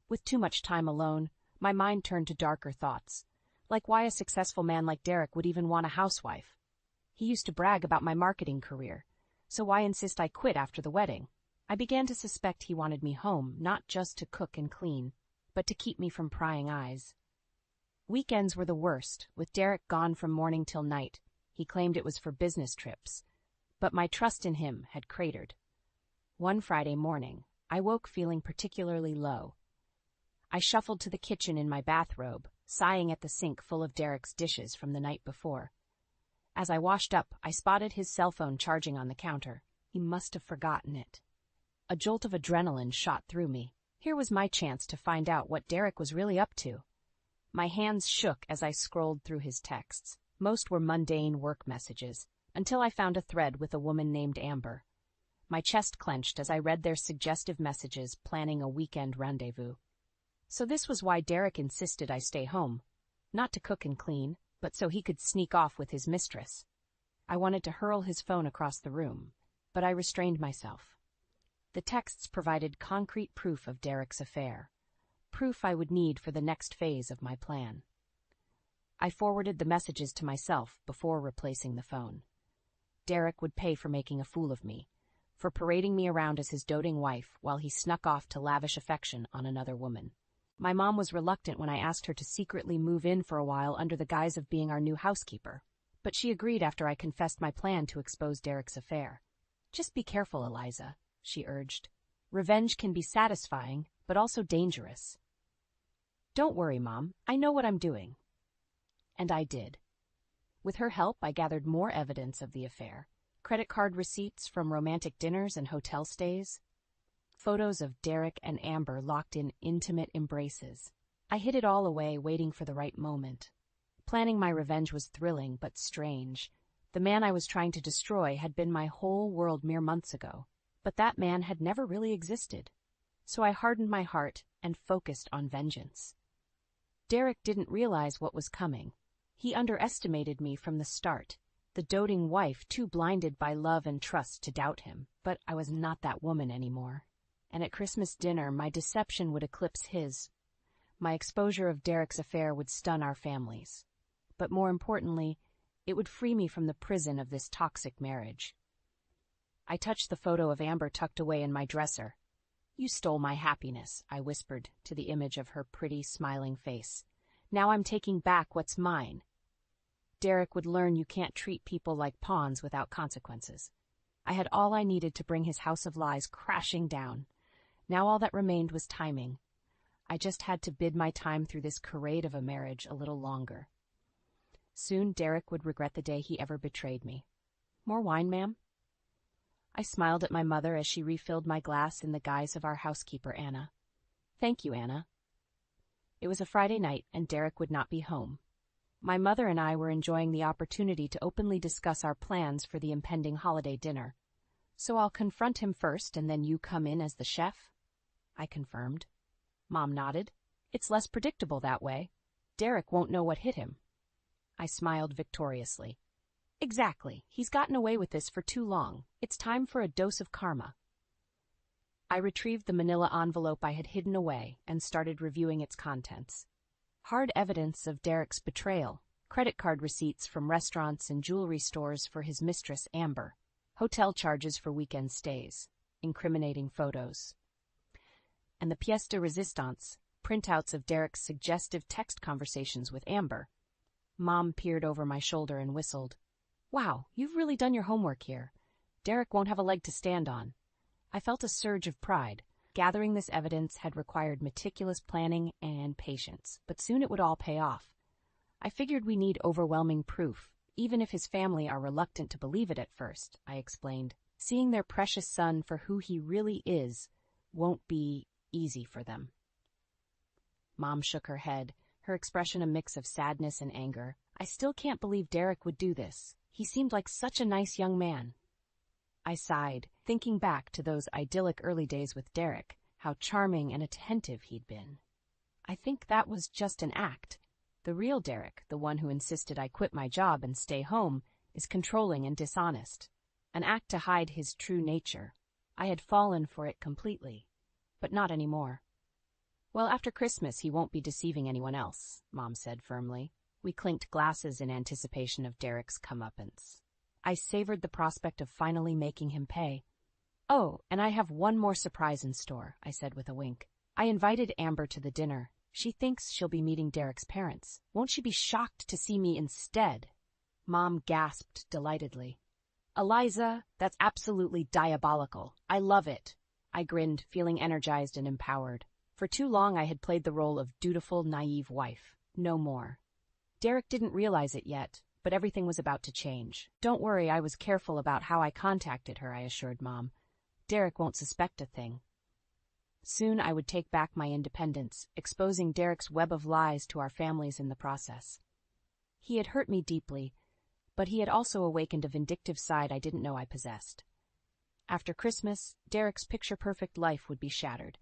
With too much time alone, my mind turned to darker thoughts, like why a successful man like Derek would even want a housewife. He used to brag about my marketing career, so why insist I quit after the wedding? I began to suspect he wanted me home, not just to cook and clean, but to keep me from prying eyes. Weekends were the worst, with Derek gone from morning till night. He claimed it was for business trips, but my trust in him had cratered. One Friday morning, I woke feeling particularly low. I shuffled to the kitchen in my bathrobe, sighing at the sink full of Derek's dishes from the night before. As I washed up, I spotted his cell phone charging on the counter. He must have forgotten it. A jolt of adrenaline shot through me. Here was my chance to find out what Derek was really up to. My hands shook as I scrolled through his texts. Most were mundane work messages, until I found a thread with a woman named Amber. My chest clenched as I read their suggestive messages planning a weekend rendezvous. So this was why Derek insisted I stay home. Not to cook and clean, but so he could sneak off with his mistress. I wanted to hurl his phone across the room, but I restrained myself. The texts provided concrete proof of Derek's affair, proof I would need for the next phase of my plan. I forwarded the messages to myself before replacing the phone. Derek would pay for making a fool of me, for parading me around as his doting wife while he snuck off to lavish affection on another woman. My mom was reluctant when I asked her to secretly move in for a while under the guise of being our new housekeeper, but she agreed after I confessed my plan to expose Derek's affair. "Just be careful, Eliza," she urged. "Revenge can be satisfying, but also dangerous." "Don't worry, Mom. I know what I'm doing." And I did. With her help, I gathered more evidence of the affair. Credit card receipts from romantic dinners and hotel stays. Photos of Derek and Amber locked in intimate embraces. I hid it all away, waiting for the right moment. Planning my revenge was thrilling, but strange. The man I was trying to destroy had been my whole world mere months ago, but that man had never really existed. So I hardened my heart and focused on vengeance. Derek didn't realize what was coming. He underestimated me from the start, the doting wife too blinded by love and trust to doubt him. But I was not that woman anymore. And at Christmas dinner, my deception would eclipse his. My exposure of Derek's affair would stun our families. But more importantly, it would free me from the prison of this toxic marriage. I touched the photo of Amber tucked away in my dresser. "You stole my happiness," I whispered to the image of her pretty, smiling face. "Now I'm taking back what's mine." Derek would learn you can't treat people like pawns without consequences. I had all I needed to bring his house of lies crashing down. Now all that remained was timing. I just had to bid my time through this charade of a marriage a little longer. Soon Derek would regret the day he ever betrayed me. "More wine, ma'am?" I smiled at my mother as she refilled my glass in the guise of our housekeeper, Anna. "Thank you, Anna." It was a Friday night, and Derek would not be home. My mother and I were enjoying the opportunity to openly discuss our plans for the impending holiday dinner. "So I'll confront him first, and then you come in as the chef?" I confirmed. Mom nodded. It's less predictable that way. Derek won't know what hit him. I smiled victoriously. Exactly. He's gotten away with this for too long. It's time for a dose of karma. I retrieved the manila envelope I had hidden away and started reviewing its contents. Hard evidence of Derek's betrayal, credit card receipts from restaurants and jewelry stores for his mistress Amber, hotel charges for weekend stays, incriminating photos, and the pièce de résistance, printouts of Derek's suggestive text conversations with Amber. Mom peered over my shoulder and whistled. Wow, you've really done your homework here. Derek won't have a leg to stand on. I felt a surge of pride. Gathering this evidence had required meticulous planning and patience, but soon it would all pay off. I figured we need overwhelming proof, even if his family are reluctant to believe it at first, I explained. Seeing their precious son for who he really is won't be easy for them. Mom shook her head, her expression a mix of sadness and anger. I still can't believe Derek would do this. He seemed like such a nice young man. I sighed, thinking back to those idyllic early days with Derek, how charming and attentive he'd been. I think that was just an act. The real Derek, the one who insisted I quit my job and stay home, is controlling and dishonest. An act to hide his true nature. I had fallen for it completely, but not anymore. Well, after Christmas he won't be deceiving anyone else, Mom said firmly. We clinked glasses in anticipation of Derek's comeuppance. I savored the prospect of finally making him pay. Oh, and I have one more surprise in store, I said with a wink. I invited Amber to the dinner. She thinks she'll be meeting Derek's parents. Won't she be shocked to see me instead? Mom gasped delightedly. Eliza, that's absolutely diabolical. I love it. I grinned, feeling energized and empowered. For too long I had played the role of dutiful, naive wife. No more. Derek didn't realize it yet, but everything was about to change. Don't worry, I was careful about how I contacted her, I assured Mom. Derek won't suspect a thing. Soon I would take back my independence, exposing Derek's web of lies to our families in the process. He had hurt me deeply, but he had also awakened a vindictive side I didn't know I possessed. After Christmas, Derek's picture-perfect life would be shattered,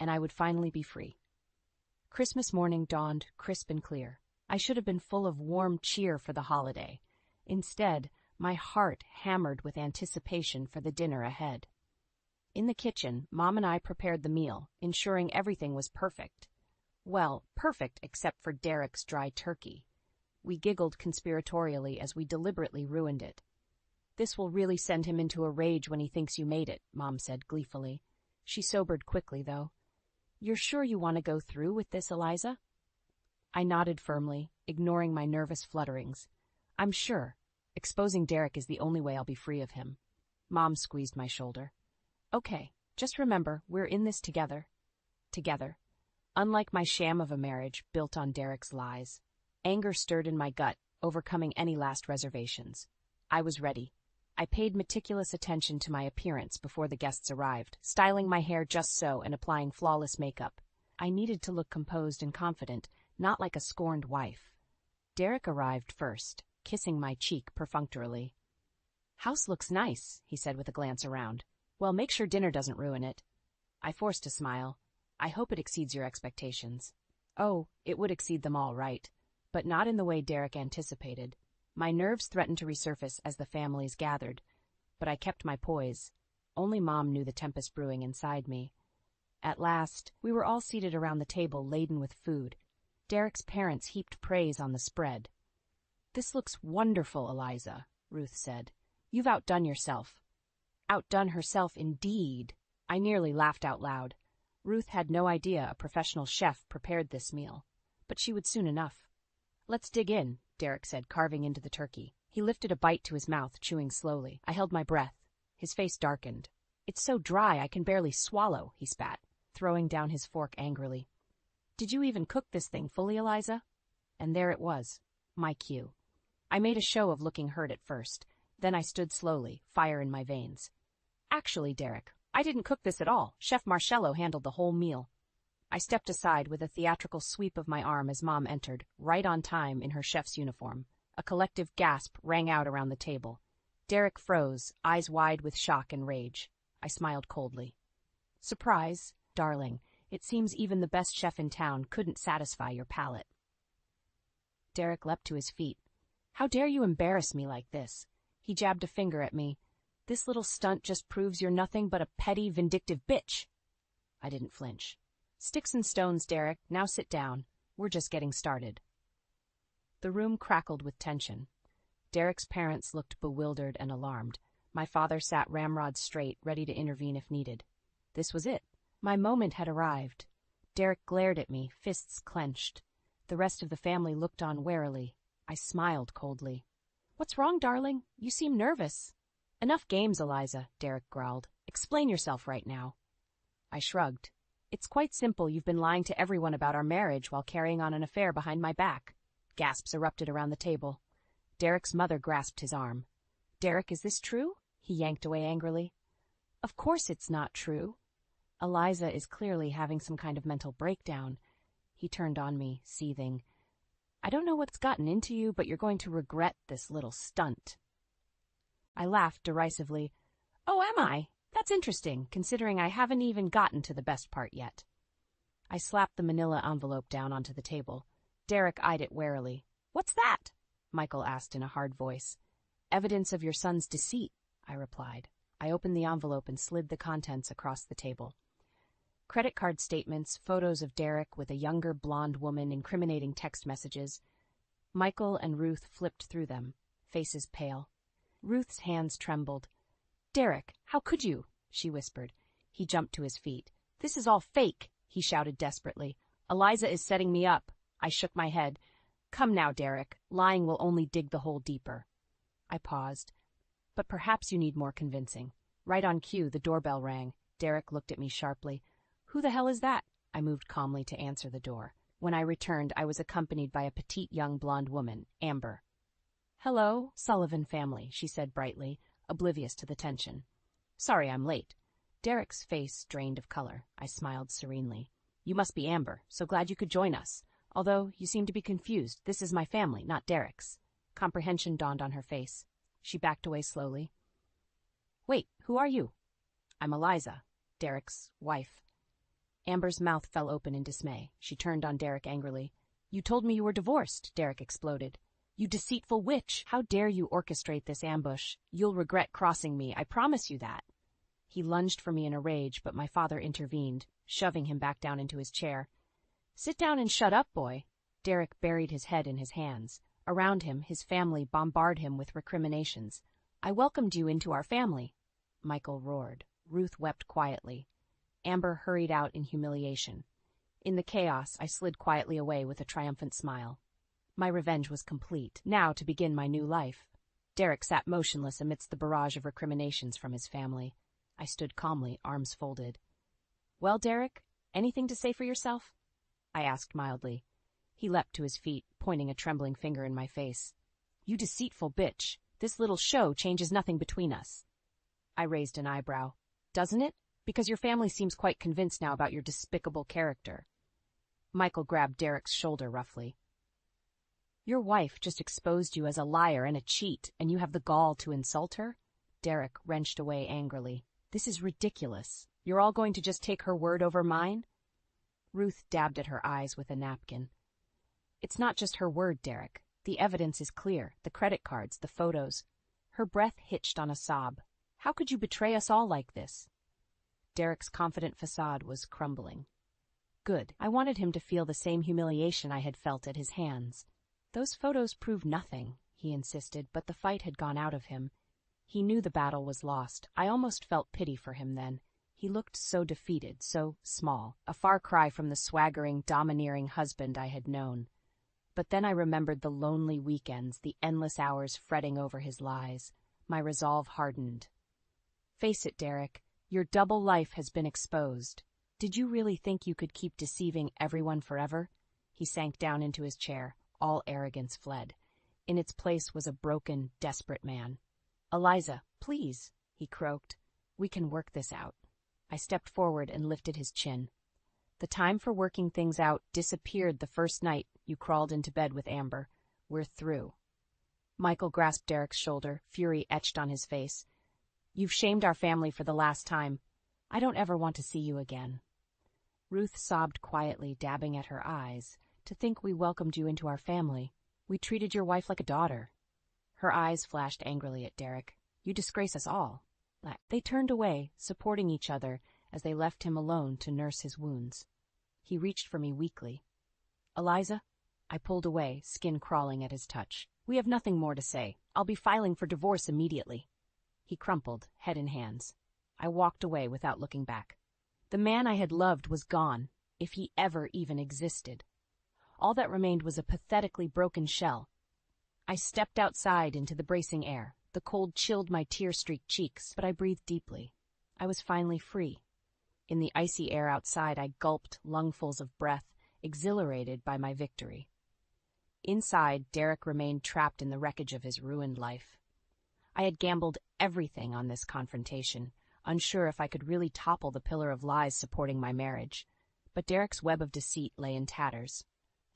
and I would finally be free. Christmas morning dawned crisp and clear. I should have been full of warm cheer for the holiday. Instead, my heart hammered with anticipation for the dinner ahead. In the kitchen, Mom and I prepared the meal, ensuring everything was perfect. Well, perfect except for Derek's dry turkey. We giggled conspiratorially as we deliberately ruined it. This will really send him into a rage when he thinks you made it, Mom said gleefully. She sobered quickly, though. You're sure you want to go through with this, Eliza? I nodded firmly, ignoring my nervous flutterings. I'm sure. Exposing Derek is the only way I'll be free of him. Mom squeezed my shoulder. Okay, just remember, we're in this together. Together. Unlike my sham of a marriage built on Derek's lies. Anger stirred in my gut, overcoming any last reservations. I was ready. I paid meticulous attention to my appearance before the guests arrived, styling my hair just so and applying flawless makeup. I needed to look composed and confident, not like a scorned wife. Derek arrived first, kissing my cheek perfunctorily. House looks nice, he said with a glance around. Well, make sure dinner doesn't ruin it. I forced a smile. I hope it exceeds your expectations. Oh, it would exceed them all right, but not in the way Derek anticipated. My nerves threatened to resurface as the families gathered, but I kept my poise. Only Mom knew the tempest brewing inside me. At last, we were all seated around the table laden with food. Derek's parents heaped praise on the spread. This looks wonderful, Eliza, Ruth said. You've outdone yourself. Outdone herself indeed. I nearly laughed out loud. Ruth had no idea a professional chef prepared this meal, but she would soon enough. Let's dig in, Derek said, carving into the turkey. He lifted a bite to his mouth, chewing slowly. I held my breath. His face darkened. It's so dry I can barely swallow, he spat, throwing down his fork angrily. Did you even cook this thing fully, Eliza? And there it was, my cue. I made a show of looking hurt at first. Then I stood slowly, fire in my veins. Actually, Derek, I didn't cook this at all. Chef Marcello handled the whole meal. I stepped aside with a theatrical sweep of my arm as Mom entered, right on time in her chef's uniform. A collective gasp rang out around the table. Derek froze, eyes wide with shock and rage. I smiled coldly. Surprise, darling. It seems even the best chef in town couldn't satisfy your palate. Derek leapt to his feet. How dare you embarrass me like this? He jabbed a finger at me. This little stunt just proves you're nothing but a petty, vindictive bitch. I didn't flinch. Sticks and stones, Derek. Now sit down. We're just getting started. The room crackled with tension. Derek's parents looked bewildered and alarmed. My father sat ramrod straight, ready to intervene if needed. This was it. My moment had arrived. Derek glared at me, fists clenched. The rest of the family looked on warily. I smiled coldly. What's wrong, darling? You seem nervous. Enough games, Eliza, Derek growled. Explain yourself right now. I shrugged. It's quite simple. You've been lying to everyone about our marriage while carrying on an affair behind my back. Gasps erupted around the table. Derek's mother grasped his arm. Derek, is this true? He yanked away angrily. Of course it's not true. Eliza is clearly having some kind of mental breakdown. He turned on me, seething. I don't know what's gotten into you, but you're going to regret this little stunt. I laughed derisively. Oh, am I? That's interesting, considering I haven't even gotten to the best part yet. I slapped the manila envelope down onto the table. Derek eyed it warily. What's that? Michael asked in a hard voice. Evidence of your son's deceit, I replied. I opened the envelope and slid the contents across the table. Credit card statements, photos of Derek with a younger blonde woman, incriminating text messages. Michael and Ruth flipped through them, faces pale. Ruth's hands trembled. Derek, how could you? She whispered. He jumped to his feet. This is all fake, he shouted desperately. Eliza is setting me up. I shook my head. Come now, Derek. Lying will only dig the hole deeper. I paused. But perhaps you need more convincing. Right on cue, the doorbell rang. Derek looked at me sharply. Who the hell is that? I moved calmly to answer the door. When I returned, I was accompanied by a petite young blonde woman, Amber. Hello, Sullivan family, she said brightly, oblivious to the tension. Sorry I'm late. Derek's face drained of color. I smiled serenely. You must be Amber, so glad you could join us. Although you seem to be confused, this is my family, not Derek's. Comprehension dawned on her face. She backed away slowly. Wait, who are you? I'm Eliza, Derek's wife. Amber's mouth fell open in dismay. She turned on Derek angrily. You told me you were divorced, Derek exploded. You deceitful witch! How dare you orchestrate this ambush? You'll regret crossing me, I promise you that. He lunged for me in a rage, but my father intervened, shoving him back down into his chair. Sit down and shut up, boy. Derek buried his head in his hands. Around him, his family bombarded him with recriminations. I welcomed you into our family. Michael roared. Ruth wept quietly. Amber hurried out in humiliation. In the chaos, I slid quietly away with a triumphant smile. My revenge was complete. Now to begin my new life. Derek sat motionless amidst the barrage of recriminations from his family. I stood calmly, arms folded. Well, Derek, anything to say for yourself? I asked mildly. He leapt to his feet, pointing a trembling finger in my face. You deceitful bitch. This little show changes nothing between us. I raised an eyebrow. Doesn't it? Because your family seems quite convinced now about your despicable character. Michael grabbed Derek's shoulder roughly. Your wife just exposed you as a liar and a cheat, and you have the gall to insult her? Derek wrenched away angrily. This is ridiculous. You're all going to just take her word over mine? Ruth dabbed at her eyes with a napkin. It's not just her word, Derek. The evidence is clear. The credit cards, the photos. Her breath hitched on a sob. How could you betray us all like this? Derek's confident facade was crumbling. Good. I wanted him to feel the same humiliation I had felt at his hands. Those photos proved nothing, he insisted, but the fight had gone out of him. He knew the battle was lost. I almost felt pity for him then. He looked so defeated, so small, a far cry from the swaggering, domineering husband I had known. But then I remembered the lonely weekends, the endless hours fretting over his lies. My resolve hardened. Face it, Derek, your double life has been exposed. Did you really think you could keep deceiving everyone forever? He sank down into his chair. All arrogance fled. In its place was a broken, desperate man. Eliza, please, he croaked. We can work this out. I stepped forward and lifted his chin. The time for working things out disappeared the first night you crawled into bed with Amber. We're through. Michael grasped Derek's shoulder, fury etched on his face. You've shamed our family for the last time. I don't ever want to see you again. Ruth sobbed quietly, dabbing at her eyes. To think we welcomed you into our family. We treated your wife like a daughter. Her eyes flashed angrily at Derek. You disgrace us all. They turned away, supporting each other as they left him alone to nurse his wounds. He reached for me weakly. Eliza? I pulled away, skin crawling at his touch. We have nothing more to say. I'll be filing for divorce immediately. He crumpled, head in hands. I walked away without looking back. The man I had loved was gone, if he ever even existed. All that remained was a pathetically broken shell. I stepped outside into the bracing air. The cold chilled my tear-streaked cheeks, but I breathed deeply. I was finally free. In the icy air outside, I gulped lungfuls of breath, exhilarated by my victory. Inside, Derek remained trapped in the wreckage of his ruined life. I had gambled everything on this confrontation, unsure if I could really topple the pillar of lies supporting my marriage. But Derek's web of deceit lay in tatters.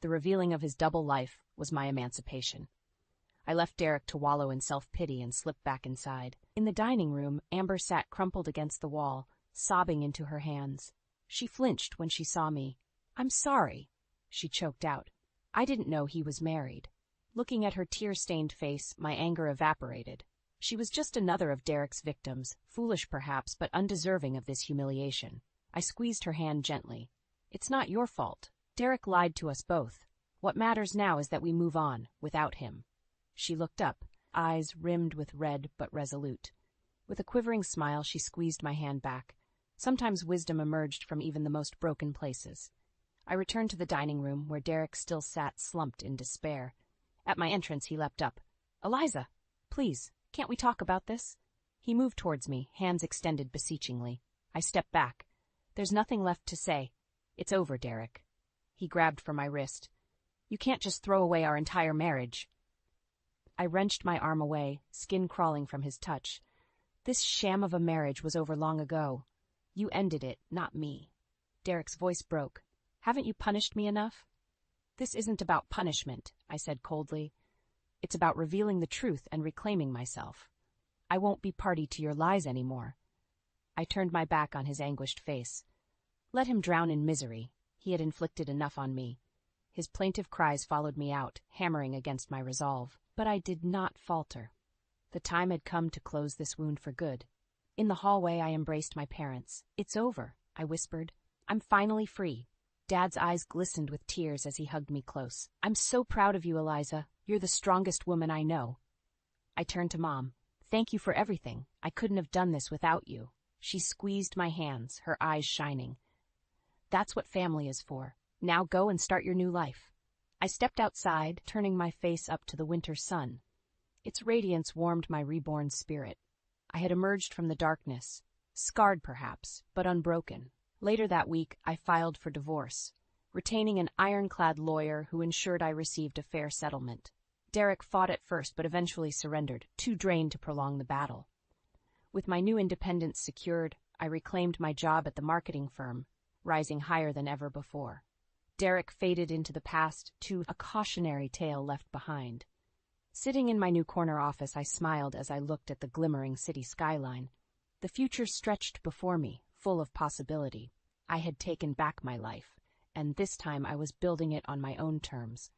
The revealing of his double life was my emancipation. I left Derek to wallow in self-pity and slipped back inside. In the dining room, Amber sat crumpled against the wall, sobbing into her hands. She flinched when she saw me. "I'm sorry," she choked out. I didn't know he was married. Looking at her tear-stained face, my anger evaporated. She was just another of Derek's victims, foolish perhaps, but undeserving of this humiliation. I squeezed her hand gently. "It's not your fault. Derek lied to us both. What matters now is that we move on, without him." She looked up, eyes rimmed with red but resolute. With a quivering smile, she squeezed my hand back. Sometimes wisdom emerged from even the most broken places. I returned to the dining room, where Derek still sat slumped in despair. At my entrance, he leapt up. "Eliza, please, can't we talk about this?" He moved towards me, hands extended beseechingly. I stepped back. "There's nothing left to say. It's over, Derek." He grabbed for my wrist. "You can't just throw away our entire marriage." I wrenched my arm away, skin crawling from his touch. "This sham of a marriage was over long ago. You ended it, not me." Derek's voice broke. "Haven't you punished me enough?" "This isn't about punishment," I said coldly. "It's about revealing the truth and reclaiming myself. I won't be party to your lies anymore." I turned my back on his anguished face. Let him drown in misery. He had inflicted enough on me. His plaintive cries followed me out, hammering against my resolve. But I did not falter. The time had come to close this wound for good. In the hallway, I embraced my parents. "It's over," I whispered. "I'm finally free." Dad's eyes glistened with tears as he hugged me close. "I'm so proud of you, Eliza. You're the strongest woman I know." I turned to Mom. "Thank you for everything. I couldn't have done this without you." She squeezed my hands, her eyes shining. "That's what family is for. Now go and start your new life." I stepped outside, turning my face up to the winter sun. Its radiance warmed my reborn spirit. I had emerged from the darkness, scarred perhaps, but unbroken. Later that week, I filed for divorce, retaining an ironclad lawyer who ensured I received a fair settlement. Derek fought at first but eventually surrendered, too drained to prolong the battle. With my new independence secured, I reclaimed my job at the marketing firm, rising higher than ever before. Derek faded into the past, to a cautionary tale left behind. Sitting in my new corner office, I smiled as I looked at the glimmering city skyline. The future stretched before me, full of possibility. I had taken back my life, and this time I was building it on my own terms.